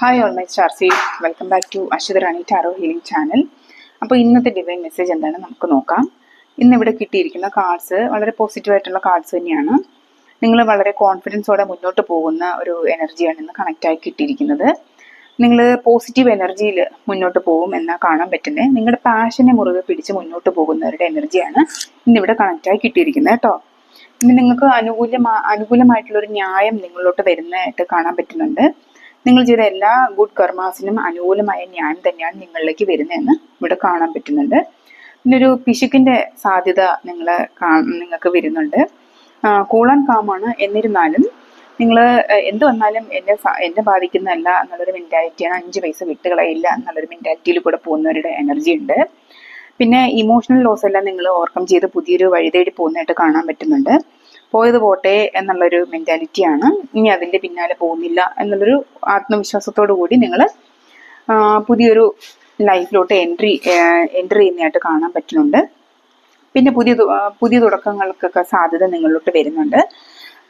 Hi all my starsy, welcome back to Aswathy Rani tarot healing channel. അപ്പോൾ ഇന്നത്തെ divine message എന്താണ് നമുക്ക് നോക്കാം. ഇന്നിവിടെ കിട്ടിയിരിക്കുന്ന കാർഡ്സ് വളരെ പോസിറ്റീവായിട്ടുള്ള കാർഡ്സ് തന്നെയാണ്. നിങ്ങൾ വളരെ കോൺഫിഡൻസോടെ മുന്നോട്ട് പോകുന്ന ഒരു എനർജിയാണ് ഇന്ന് കണക്റ്റായി കിട്ടിയിരിക്കുന്നത്. നിങ്ങൾ പോസിറ്റീവ് എനർജിയിൽ മുന്നോട്ട് പോകും എന്നാൽ കാണാൻ പറ്റുന്നത്. നിങ്ങളുടെ പാഷനെ മുറുകെ പിടിച്ച് മുന്നോട്ട് പോകുന്നവരുടെ എനർജിയാണ് ഇന്നിവിടെ കണക്റ്റായി കിട്ടിയിരിക്കുന്നത് കേട്ടോ. ഇനി നിങ്ങൾക്ക് അനുകൂലമായിട്ടുള്ളൊരു ന്യായം നിങ്ങളിലോട്ട് വരുന്നതായിട്ട് കാണാൻ പറ്റുന്നുണ്ട്. നിങ്ങൾ ചെയ്ത എല്ലാ ഗുഡ് കർമാസിനും അനുകൂലമായ ന്യായം തന്നെയാണ് നിങ്ങളിലേക്ക് വരുന്നതെന്ന് ഇവിടെ കാണാൻ പറ്റുന്നുണ്ട്. പിന്നെ ഒരു പിശുക്കിന്റെ സാധ്യത നിങ്ങൾക്ക് വരുന്നുണ്ട്. കൂളാൻ കാമാണ്. എന്നിരുന്നാലും നിങ്ങൾ എന്ത് വന്നാലും എന്നെ ബാധിക്കുന്നതല്ല എന്നുള്ളൊരു മെന്റാലിറ്റിയാണ്. 5 പൈസ വിട്ടുകളയില്ല എന്നുള്ളൊരു മെന്റാലിറ്റിയിൽ കൂടെ പോകുന്നവരുടെ എനർജി ഉണ്ട്. പിന്നെ ഇമോഷണൽ ലോസ് എല്ലാം നിങ്ങൾ ഓവർകം ചെയ്ത് പുതിയൊരു വഴി തേടി പോകുന്നതായിട്ട് കാണാൻ പറ്റുന്നുണ്ട്. പോയത് പോട്ടെ എന്നുള്ളൊരു മെന്റാലിറ്റിയാണ്. ഇനി അതിന്റെ പിന്നാലെ പോകുന്നില്ല എന്നുള്ളൊരു ആത്മവിശ്വാസത്തോടു കൂടി നിങ്ങൾ പുതിയൊരു ലൈഫിലോട്ട് എൻട്രി ചെയ്യുന്നതായിട്ട് കാണാൻ പറ്റുന്നുണ്ട്. പിന്നെ പുതിയ തുടക്കങ്ങൾക്കൊക്കെ സാധ്യത നിങ്ങളിലോട്ട് വരുന്നുണ്ട്.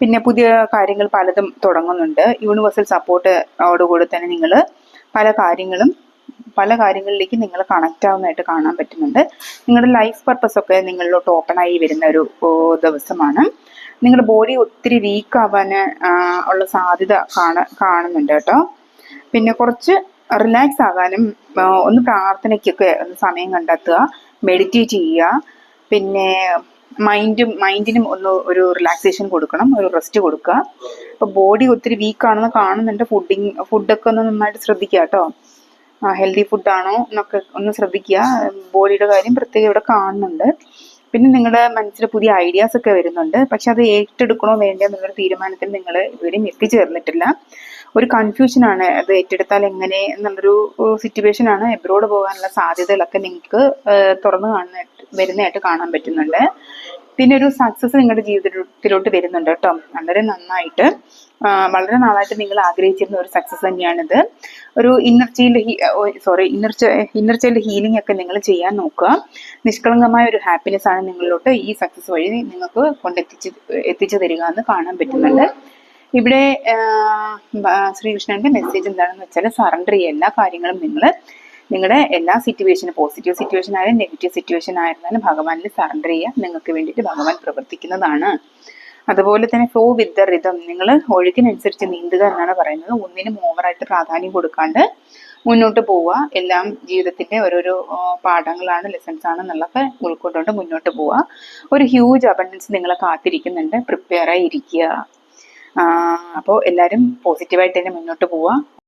പിന്നെ പുതിയ കാര്യങ്ങൾ പലതും തുടങ്ങുന്നുണ്ട്. യൂണിവേഴ്സൽ സപ്പോർട്ടോടുകൂടി തന്നെ നിങ്ങൾ പല കാര്യങ്ങളിലേക്ക് നിങ്ങൾ കണക്റ്റ് ആവുന്നതായിട്ട് കാണാൻ പറ്റുന്നുണ്ട്. നിങ്ങളുടെ ലൈഫ് പർപ്പസ് ഒക്കെ നിങ്ങളിലോട്ട് ഓപ്പൺ ആയി വരുന്ന ഒരു ദിവസമാണ്. നിങ്ങളുടെ ബോഡി ഒത്തിരി വീക്ക് ആവാൻ ഉള്ള സാധ്യത കാണുന്നുണ്ട് കേട്ടോ. പിന്നെ കുറച്ച് റിലാക്സ് ആകാനും ഒന്ന് പ്രാർത്ഥനയ്ക്കൊക്കെ ഒന്ന് സമയം കണ്ടെത്തുക, മെഡിറ്റേറ്റ് ചെയ്യുക. പിന്നെ മൈൻഡിനും ഒരു റിലാക്സേഷൻ കൊടുക്കണം, ഒരു റെസ്റ്റ് കൊടുക്കുക. അപ്പോൾ ബോഡി ഒത്തിരി വീക്കാണെന്ന് കാണുന്നുണ്ട്. ഫുഡൊക്കെ ഒന്ന് നന്നായിട്ട് ശ്രദ്ധിക്കുക കേട്ടോ. ഹെൽത്തി ഫുഡാണോ എന്നൊക്കെ ഒന്ന് ശ്രദ്ധിക്കുക. ബോഡിയുടെ കാര്യം പ്രത്യേകം ഇവിടെ കാണുന്നുണ്ട്. പിന്നെ നിങ്ങളുടെ മനസ്സിൽ പുതിയ ഐഡിയാസ് ഒക്കെ വരുന്നുണ്ട്. പക്ഷെ അത് ഏറ്റെടുക്കണോ വേണ്ടോ എന്നുള്ളൊരു തീരുമാനത്തിൽ നിങ്ങൾ ഇതുവരെയും എത്തിച്ചേർന്നിട്ടില്ല. ഒരു കൺഫ്യൂഷനാണ്. അത് ഏറ്റെടുത്താൽ എങ്ങനെ എന്നുള്ളൊരു സിറ്റുവേഷനാണ്. എബ്രോഡ് പോകാനുള്ള സാധ്യതകളൊക്കെ നിങ്ങൾക്ക് തുറന്നു വരുന്നതായിട്ട് കാണാൻ പറ്റുന്നുണ്ട്. പിന്നെ ഒരു സക്സസ് നിങ്ങളുടെ ജീവിതത്തിലോട്ട് വരുന്നുണ്ട് കേട്ടോ. വളരെ നന്നായിട്ട്, വളരെ നാളായിട്ട് നിങ്ങൾ ആഗ്രഹിച്ചിരുന്ന ഒരു സക്സസ് തന്നെയാണിത്. ഒരു ഇന്നർ ചൈൽഡ് ഹീലിംഗ് ഒക്കെ നിങ്ങൾ ചെയ്യാൻ നോക്കുക. നിഷ്കളങ്കമായ ഒരു ഹാപ്പിനെസ് ആണ് നിങ്ങളിലോട്ട് ഈ സക്സസ് വഴി നിങ്ങൾക്ക് എത്തിച്ചു തരിക എന്ന് കാണാൻ പറ്റുന്നുണ്ട്. ഇവിടെ ശ്രീകൃഷ്ണന്റെ മെസ്സേജ് എന്താണെന്ന് വെച്ചാൽ സറണ്ടർ ചെയ്യുക. എല്ലാ കാര്യങ്ങളും നിങ്ങളുടെ എല്ലാ സിറ്റുവേഷനും, പോസിറ്റീവ് സിറ്റുവേഷൻ ആയാലും നെഗറ്റീവ് സിറ്റുവേഷൻ ആയിരുന്നാലും ഭഗവാനിൽ സറണ്ടർ ചെയ്യുക. നിങ്ങൾക്ക് വേണ്ടിയിട്ട് ഭഗവാൻ പ്രവർത്തിക്കുന്നതാണ്. അതുപോലെ തന്നെ ഫ്ലോ വിത്ത് ദ റിതം, നിങ്ങൾ ഒഴുക്കിനനുസരിച്ച് നീന്തുക എന്നാണ് പറയുന്നത്. ഒന്നിനും ഓവറായിട്ട് പ്രാധാന്യം കൊടുക്കാണ്ട് മുന്നോട്ട് പോവുക. എല്ലാം ജീവിതത്തിന്റെ ഓരോരോ പാഠങ്ങളാണ്, ലെസൺസ് ആണ് എന്നുള്ളതൊക്കെ ഉൾക്കൊണ്ടുകൊണ്ട് മുന്നോട്ട് പോവുക. ഒരു ഹ്യൂജ് അബണ്ടൻസ് നിങ്ങളെ കാത്തിരിക്കുന്നുണ്ട്. പ്രിപ്പയർ ആയി ഇരിക്കുക. അപ്പോൾ എല്ലാവരും പോസിറ്റീവായിട്ട് തന്നെ മുന്നോട്ട് പോവുക.